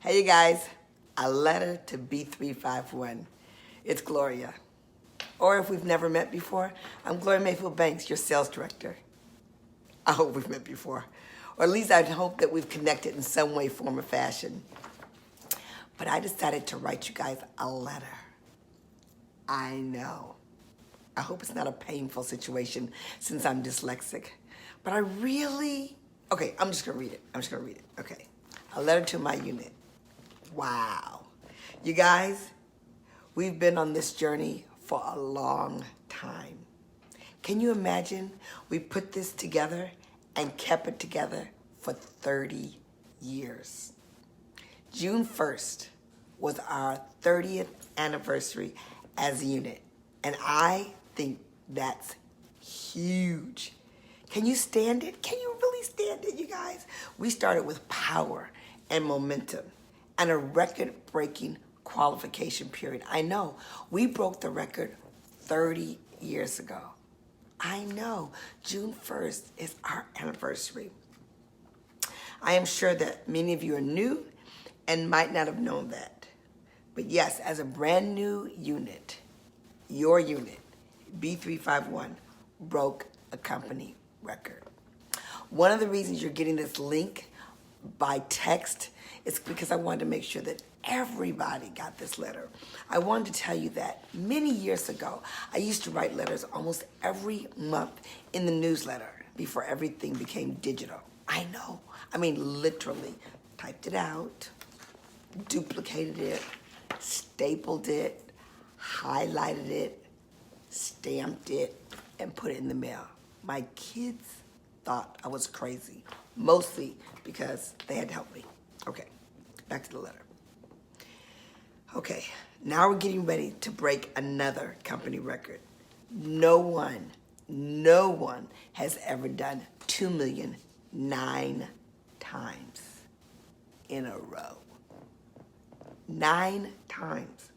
Hey, you guys, a letter to B351. It's Gloria. Or if we've never met before, I'm Gloria Mayfield Banks, your sales director. I hope we've met before. Or at least I hope that we've connected in some way, form, or fashion. But I decided to write you guys a letter. I know. I hope it's not a painful situation since I'm dyslexic. But I really... Okay, I'm just going to read it. Okay. A letter to my unit. Wow. You guys, we've been on this journey for a long time. Can you imagine we put this together and kept it together for 30 years? June 1st was our 30th anniversary as a unit, and I think that's huge. Can you stand it? Can you really stand it, you guys? We started with power and momentum and a record-breaking qualification period. I know, we broke the record 30 years ago. I know, June 1st is our anniversary. I am sure that many of you are new and might not have known that. But yes, as a brand new unit, your unit, B351, broke a company record. One of the reasons you're getting this link by text is because I wanted to make sure that everybody got this letter. I wanted to tell you that many years ago, I used to write letters almost every month in the newsletter before everything became digital. I know. I mean, literally typed it out, duplicated it, stapled it, highlighted it, stamped it, and put it in the mail. My kids thought I was crazy, mostly because they had to help me. Okay, back to the letter. Okay, now we're getting ready to break another company record. No one has ever done 2 million 9 times in a row. 9 times.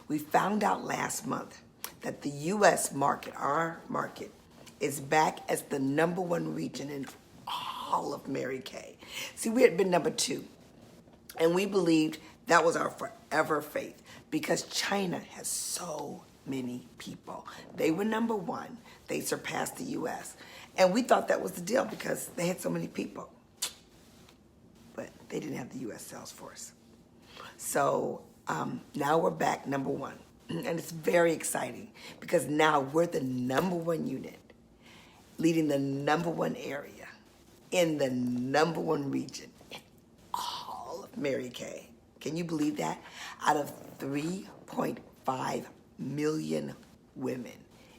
We found out last month that the U.S. market, our market, is back as the #1 region in all of Mary Kay. See, we had been #2, and we believed that was our forever faith because China has so many people. They were #1. They surpassed the U.S., and we thought that was the deal because they had so many people. But they didn't have the U.S. sales force. So now we're back #1, and it's very exciting because now we're the #1 unit, leading the #1 area in the #1 region in all of Mary Kay. Can you believe that? Out of 3.5 million women.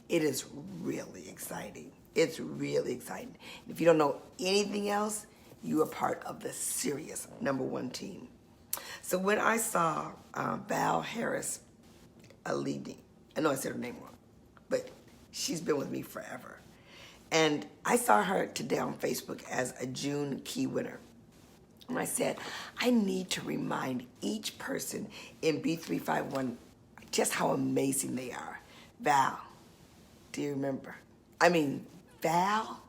It is really exciting. It's really exciting. If you don't know anything else, you are part of the serious #1 team. So when I saw Val Harris leading, I know I said her name wrong, but she's been with me forever. And I saw her today on Facebook as a June key winner. And I said, I need to remind each person in B351 just how amazing they are. Val, do you remember? I mean, Val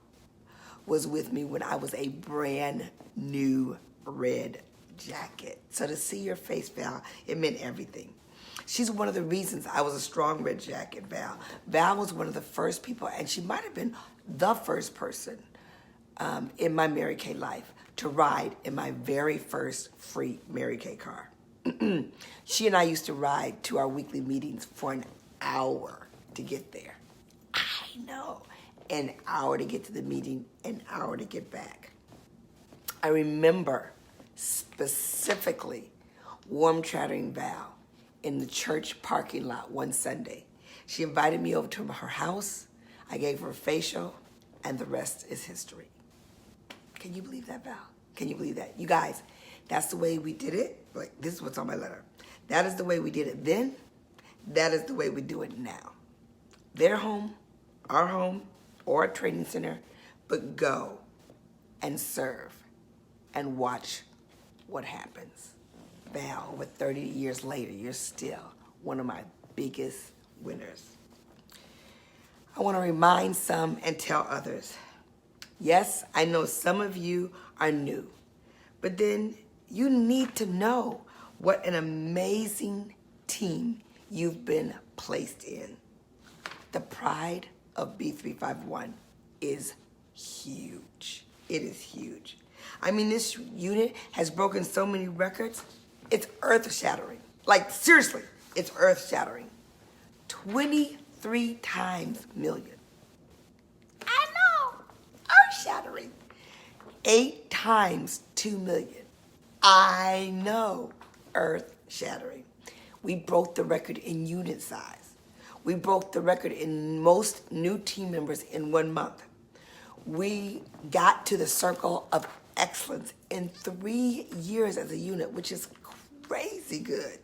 was with me when I was a brand new red jacket. So to see your face, Val, it meant everything. She's one of the reasons I was a strong red jacket, Val. Val was one of the first people, and she might have been the first person in my Mary Kay life to ride in my very first free Mary Kay car. She and I used to ride to our weekly meetings for an hour to get there. I know. An hour to get to the meeting, an hour to get back. I remember specifically warm chattering Val in the church parking lot one Sunday. She invited me over to her house. I gave her a facial, and the rest is history. Can you believe that, Val? Can you believe that? You guys, that's the way we did it. Like, this is what's on my letter. That is the way we did it then. That is the way we do it now. Their home, our home, or a training center, but go and serve and watch what happens. Val, over 30 years later, you're still one of my biggest winners. I want to remind some and tell others. Yes, I know some of you are new, but then You need to know what an amazing team you've been placed in. The pride of B351 is huge. It is huge. I mean, this unit has broken so many records, it's earth-shattering. Like, seriously, it's earth-shattering. 23 times million. I know, earth-shattering. 8 times 2 million. I know, earth-shattering. We broke the record in unit size. We broke the record in most new team members in 1 month. We got to the circle of excellence in 3 years as a unit, which is crazy good.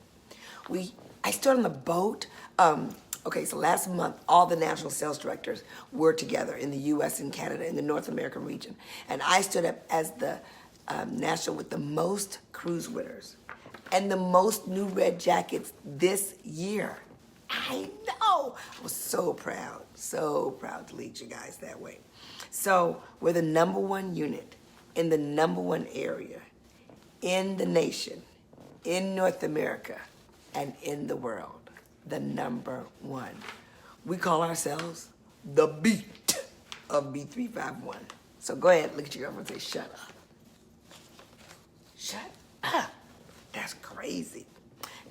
I stood on the boat. So last month, all the national sales directors were together in the U.S. and Canada in the North American region. And I stood up as the national with the most cruise winners and the most new red jackets this year. I know. I was so proud to lead you guys that way. So we're the #1 unit in the #1 area in the nation, in North America, and in the world. The #1. We call ourselves the beat of B351. So go ahead, look at your girlfriend and say, shut up. Shut up. That's crazy.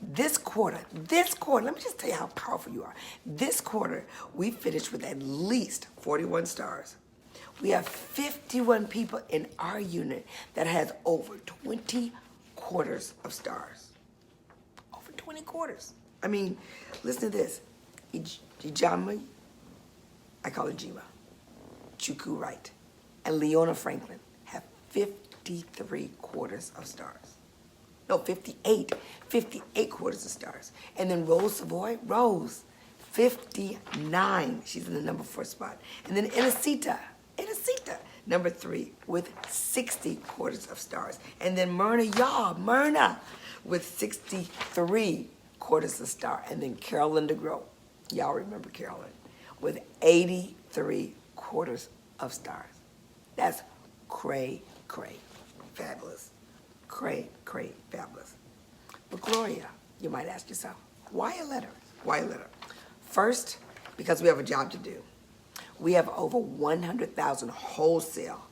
This quarter, let me just tell you how powerful you are. This quarter, we finished with at least 41 stars. We have 51 people in our unit that has over 20 quarters of stars. Over 20 quarters. I mean, listen to this. Ijama, I call her Jima, Chuku Wright, and Leona Franklin have 53 quarters of stars. No, 58 quarters of stars. And then Rose Savoy, 59. She's in the #4 spot. And then Inesita, #3 with 60 quarters of stars. And then Myrna with 63 quarters of star. And then Carolyn DeGroat, y'all remember Carolyn, with 83 quarters of stars. That's cray, fabulous. Cray, fabulous. But Gloria, you might ask yourself, why a letter? Why a letter? First, because we have a job to do. We have over 100,000 wholesale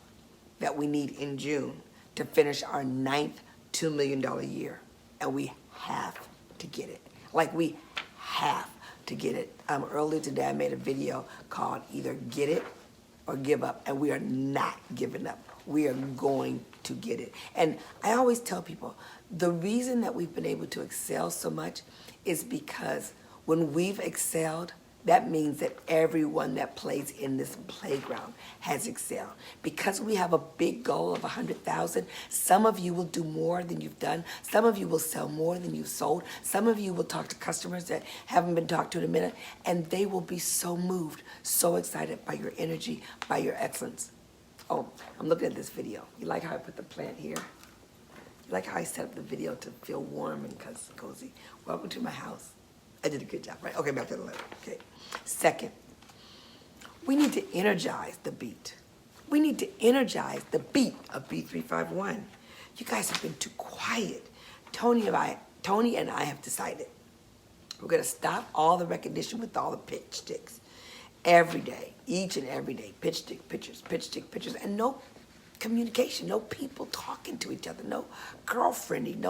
that we need in June to finish our 9th $2 million year. And we have to get it. Like, we have to get it. Earlier today, I made a video called Either Get It or Give Up. And we are not giving up. We are going to get it. And I always tell people, the reason that we've been able to excel so much is because when we've excelled, that means that everyone that plays in this playground has excelled. Because we have a big goal of 100,000, some of you will do more than you've done. Some of you will sell more than you've sold. Some of you will talk to customers that haven't been talked to in a minute, and they will be so moved, so excited by your energy, by your excellence. Oh, I'm looking at this video. You like how I put the plant here? You like how I set up the video to feel warm and cozy? Welcome to my house. I did a good job, right? Okay, back to the letter. Okay. Second, we need to energize the beat. We need to energize the beat of B351. You guys have been too quiet. Tony and I have decided we're going to stop all the recognition with all the pitch sticks. Every day, each and every day, pitch stick pictures, and no communication, no people talking to each other, no girlfriending,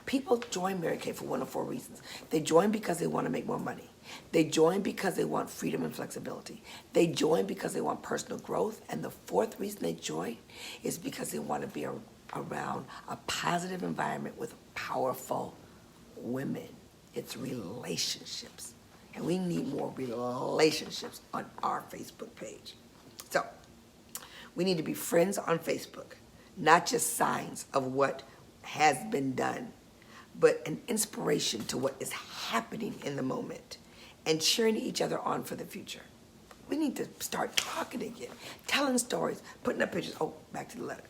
people join Mary Kay for one of 4 reasons. They join because they want to make more money. They join because they want freedom and flexibility. They join because they want personal growth. And the 4th reason they join is because they want to be around a positive environment with powerful women. It's relationships. And we need more relationships on our Facebook page. So, we need to be friends on Facebook, not just signs of what has been done, but an inspiration to what is happening in the moment and cheering each other on for the future. We need to start talking again, telling stories, putting up pictures. Oh, back to the letter.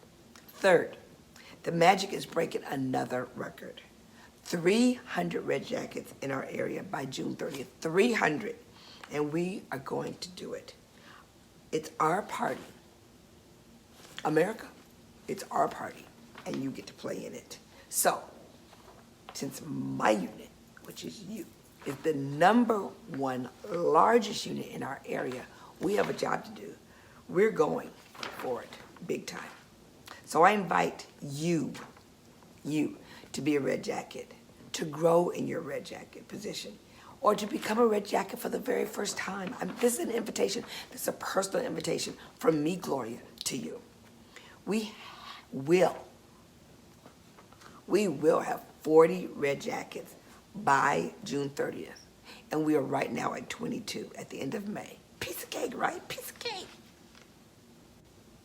Third, the Magic is breaking another record. 300 red jackets in our area by June 30th. 300. And we are going to do it. It's our party. America, it's our party. and you get to play in it. So, since my unit, which is you, is the #1 largest unit in our area, we have a job to do. We're going for it big time. So I invite you to be a Red Jacket, to grow in your Red Jacket position, or to become a Red Jacket for the very first time. This is an invitation, this is a personal invitation from me, Gloria, to you. We will have 40 Red Jackets by June 30th. And we are right now at 22 at the end of May. Piece of cake, right? Piece of cake.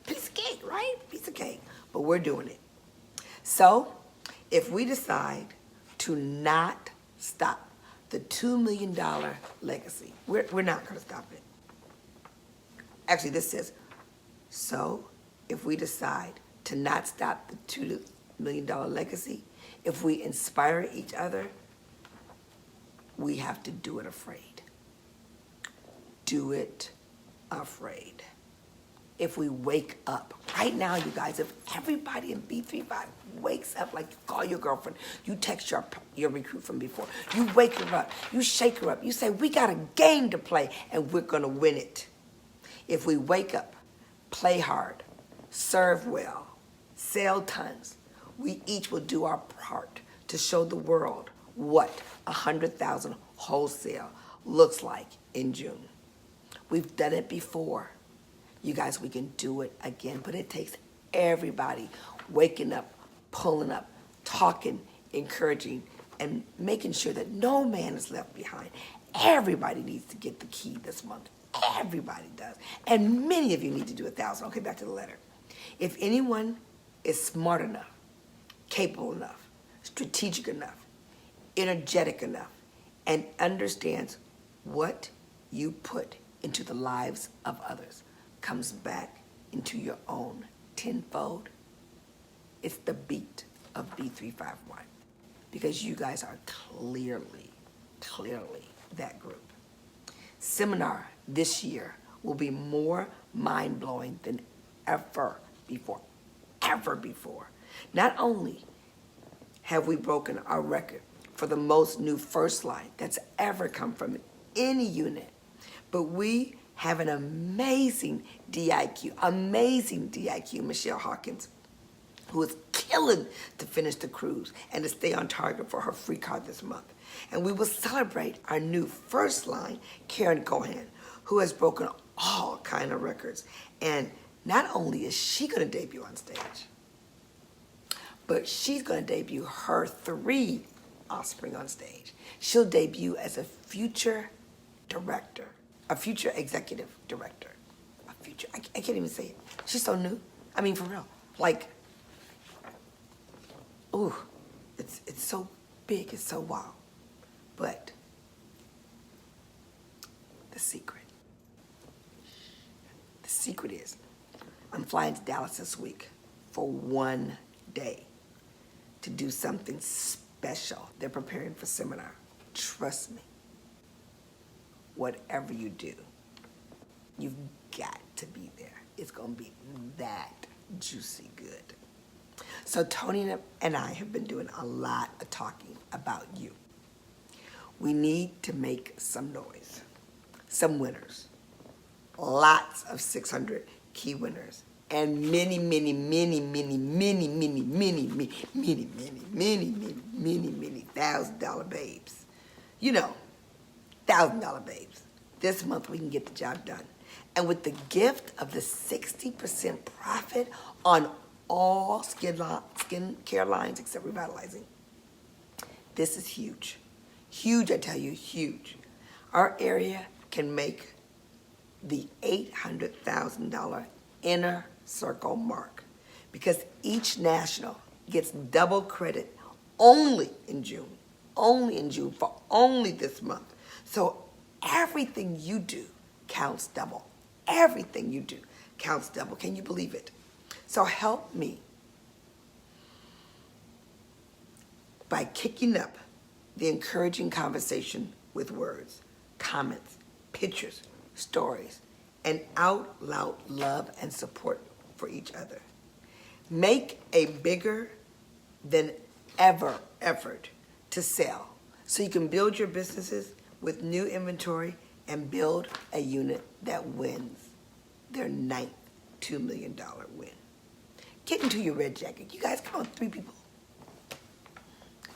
Piece of cake, right? Piece of cake. But we're doing it. So, if we decide to not stop the $2 million legacy, we're not going to stop it. Actually, this says, so if we decide to not stop the $2 million legacy, if we inspire each other, we have to do it afraid. Do it afraid. If we wake up, right now, you guys, if everybody in B351 wakes up, like you call your girlfriend, you text your recruit from before, you wake her up, you shake her up, you say, we got a game to play and we're gonna win it. If we wake up, play hard, serve well, sell tons, we each will do our part to show the world what 100,000 wholesale looks like in June. We've done it before. You guys, we can do it again, but it takes everybody waking up, pulling up, talking, encouraging, and making sure that no man is left behind. Everybody needs to get the key this month. Everybody does. And many of you need to do 1,000. Okay, back to the letter. If anyone is smart enough, capable enough, strategic enough, energetic enough, and understands what you put into the lives of others comes back into your own tenfold, it's the beat of B351. Because you guys are clearly that group. Seminar this year will be more mind-blowing than ever before. Not only have we broken our record for the most new first line that's ever come from any unit, but we have an amazing DIQ, Michelle Hawkins, who is killing to finish the cruise and to stay on target for her free card this month. And we will celebrate our new first line, Karen Cohan, who has broken all kind of records. And not only is she going to debut on stage, but she's going to debut her 3 offspring on stage. She'll debut as a future director, a future executive director, I can't even say it. She's so new. I mean, for real. Like, ooh, it's so big, it's so wild. But the secret is, I'm flying to Dallas this week for 1 day to do something special. They're preparing for seminar. Trust me. Whatever you do, you've got to be there. It's going to be that juicy good. So Tony and I have been doing a lot of talking about you. We need to make some noise, some winners, lots of 600 key winners, and many $1,000 babes. You know, $1,000 babes. This month we can get the job done. And with the gift of the 60% profit on all skin care lines except revitalizing, this is huge. Huge, I tell you, huge. Our area can make the $800,000 inner circle mark because each national gets double credit only in June for only this month. So everything you do counts double. Everything you do counts double. Can you believe it? So help me by kicking up the encouraging conversation with words, comments, pictures, stories, and out loud love and support for each other. Make a bigger than ever effort to sell so you can build your businesses with new inventory and build a unit that wins their ninth $2 million win. Get into your red jacket. You guys, come on, 3 people.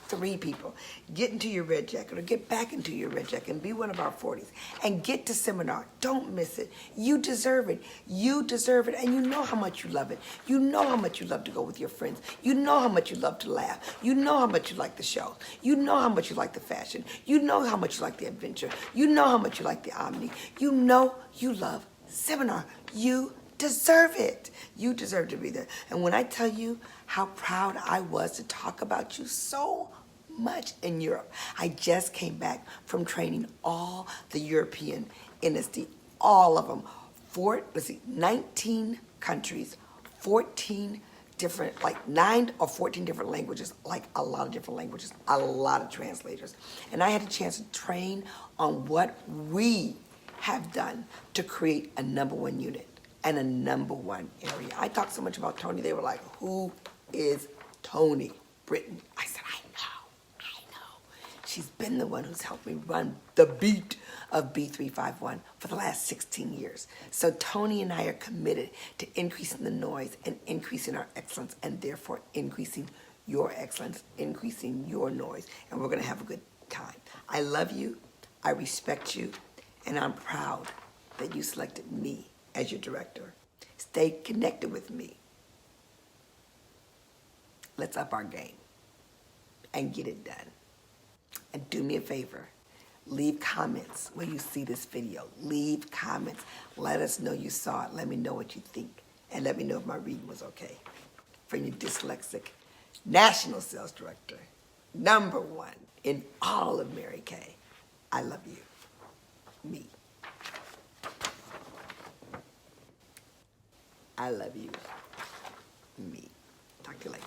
3 people. Get into your red jacket or get back into your red jacket and be one of our 40s and get to seminar. Don't miss it. You deserve it. You deserve it. And you know how much you love it. You know how much you love to go with your friends. You know how much you love to laugh. You know how much you like the show. You know how much you like the fashion. You know how much you like the adventure. You know how much you like the omni. You know you love seminar. You deserve it. You deserve to be there. And when I tell you how proud I was to talk about you so much in Europe, I just came back from training all the European NSD, all of them. 19 countries, 14 different, like 9 or 14 different languages, like a lot of different languages, a lot of translators. And I had a chance to train on what we have done to create a #1 unit and a #1 area. I talked so much about Tony, they were like, who is Tony Britton? I said, I know. She's been the one who's helped me run the beat of B351 for the last 16 years. So Tony and I are committed to increasing the noise and increasing our excellence and therefore increasing your excellence, increasing your noise, and we're gonna have a good time. I love you, I respect you, and I'm proud that you selected me as your director. Stay connected with me. Let's up our game and get it done. And do me a favor, leave comments when you see this video. Leave comments. Let us know you saw it. Let me know what you think. And let me know if my reading was okay. From your dyslexic national sales director, #1 in all of Mary Kay. I love you. Me. I love you. Me. Talk to you later.